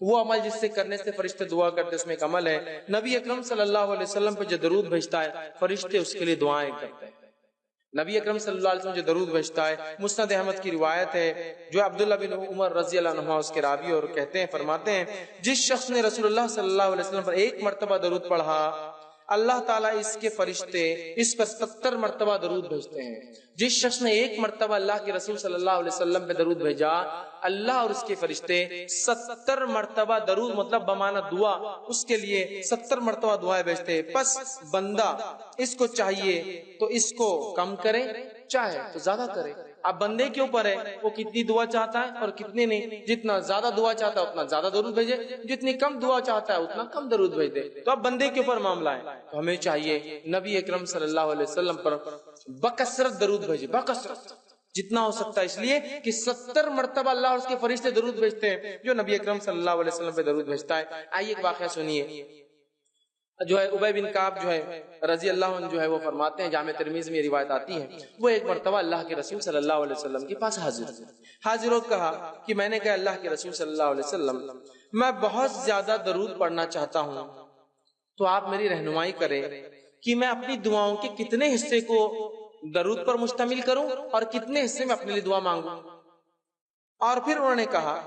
وہ عمل جس سے کرنے سے فرشتے دعا کرتے اس میں ایک عمل ہے، نبی اکرم صلی اللہ علیہ وسلم پہ جو درود بھیجتا ہے فرشتے اس کے لیے دعائیں کرتے ہیں۔ نبی اکرم صلی اللہ علیہ وسلم جو درود بھیجتا ہے، مسند احمد کی روایت ہے جو عبداللہ بن عمر رضی اللہ عنہ اس کے راوی اور کہتے ہیں، فرماتے ہیں جس شخص نے رسول اللہ صلی اللہ علیہ وسلم پر ایک مرتبہ درود پڑھا اللہ تعالیٰ اس کے فرشتے اس پر 70 مرتبہ درود بھیجتے ہیں۔ جس شخص نے ایک مرتبہ اللہ کے رسول صلی اللہ علیہ وسلم پہ درود بھیجا اللہ اور اس کے فرشتے 70 مرتبہ درود مطلب بمعنی دعا اس کے لیے 70 مرتبہ دعائیں بھیجتے ہیں۔ پس بندہ اس کو چاہیے تو اس کو کم کرے، چاہے تو زیادہ کرے۔ اب بندے کے اوپر ہے وہ کتنی دعا چاہتا ہے اور کتنی نہیں، جتنا زیادہ دعا چاہتا ہے اتنا زیادہ درود بھیجے، جتنی کم دعا چاہتا ہے اتنا کم درود بھیج دے۔ تو اب بندے کے اوپر معاملہ ہے، تو ہمیں چاہیے نبی اکرم صلی اللہ علیہ وسلم پر بکثرت درود بھیجے، بکثرت جتنا ہو سکتا ہے، اس لیے کہ 70 مرتبہ اللہ اور اس کے فرشتے درود بھیجتے ہیں جو نبی اکرم صلی اللہ علیہ وسلم پہ درود بھیجتا ہے۔ آئیے ایک واقعہ سنیے، جو ہے ابی بن کعب جو ہے رضی اللہ عنہ جو ہے وہ فرماتے ہیں، جامع ترمذی میں روایت آتی ہے، وہ ایک مرتبہ اللہ کے رسول صلی اللہ علیہ وسلم کے پاس حاضر ہو کہا کہ میں نے کہا اللہ کے رسول صلی اللہ علیہ وسلم میں بہت زیادہ درود پڑھنا چاہتا ہوں، تو آپ میری رہنمائی کریں کہ میں اپنی دعاؤں کے کتنے حصے کو درود پر مشتمل کروں اور کتنے حصے میں اپنے لیے دعا مانگوں۔ اور پھر انہوں نے کہا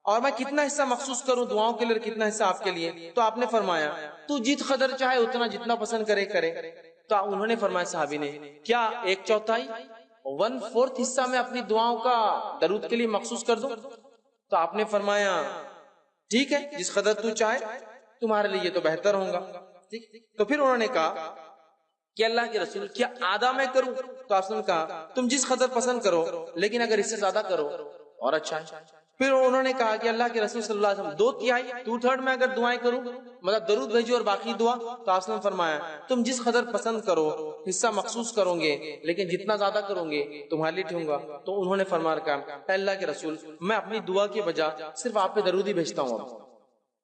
اور میں کتنا حصہ مخصوص کروں دعاؤں کے لیے، کتنا حصہ آپ کے لیے؟ تو آپ نے فرمایا تو جت قدر چاہے اتنا، جتنا پسند کرے کرے۔ تو انہوں نے فرمایا صحابی نے کیا 1/4 1/4 حصہ میں اپنی دعاؤں کا درود کے لیے مخصوص کر دوں؟ تو آپ نے فرمایا ٹھیک ہے، جس قدر تو چاہے، تمہارے لیے تو بہتر ہوگا۔ تو پھر انہوں نے کہا کہ اللہ کے رسول کیا آدھا میں کروں؟ تو آپ نے کہا تم جس قدر پسند کرو، لیکن اگر اس سے زیادہ کرو اور اچھا ہے۔ پھر انہوں نے کہا کہ اللہ کے رسول صلی اللہ علیہ وسلم 2/3 2/3 میں اگر دعائیں کروں، مطلب درود بھیجو اور باقی دعا؟ تو آپ نے فرمایا تم جس قدر پسند کرو حصہ مخصوص کرو گے، لیکن جتنا زیادہ کرو گے تمہارے لیے ٹھیک ہوگا۔ تو انہوں نے فرمایا کہا اے اللہ کے رسول میں اپنی دعا کے بجائے صرف آپ پہ درود ہی بھیجتا ہوں،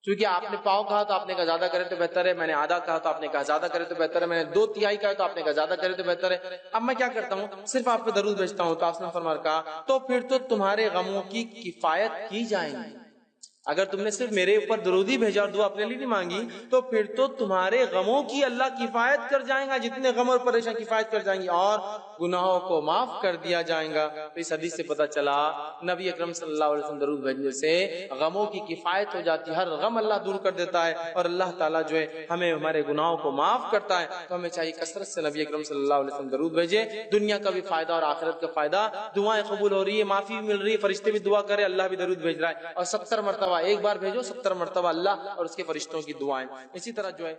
کیونکہ آپ نے پاؤ کہا تو آپ نے کہا زیادہ کرے تو بہتر ہے، میں نے آدھا کہا تو آپ نے کہا زیادہ کرے تو بہتر ہے، میں نے 2/3 کہا تو آپ نے کہا زیادہ کرے تو بہتر ہے، اب میں کیا کرتا ہوں صرف آپ پہ درود بھیجتا ہوں۔ تو آپ نے فرمایا کہا تو پھر تو تمہارے غموں کی کفایت کی جائے گی، اگر تم نے صرف میرے اوپر درود ہی بھیجا اور دعا اپنے لیے نہیں مانگی تو پھر تو تمہارے غموں کی اللہ کفایت کر جائیں گا، جتنے غم اور پریشان کفایت کر جائیں گی اور گناہوں کو معاف کر دیا جائے گا۔ تو اس حدیث سے پتہ چلا نبی اکرم صلی اللہ علیہ وسلم درود بھیجنے سے غموں کی کفایت ہو جاتی ہے، ہر غم اللہ دور کر دیتا ہے اور اللہ تعالیٰ جو ہے ہمیں ہمارے گناہوں کو معاف کرتا ہے۔ تو ہمیں چاہیے کثرت سے نبی اکرم صلی اللہ علیہ وسلم درود بھیجے، دنیا کا بھی فائدہ اور آخرت کا فائدہ، دعائیں قبول ہو رہی ہے، معافی بھی مل رہی ہے، فرشتے بھی دعا کرے، اللہ بھی درود بھیج رہا ہے، اور 70 مرتبہ ایک بار بھیجو، 70 مرتبہ اللہ اور اس کے فرشتوں کی دعائیں۔ اسی طرح جو ہے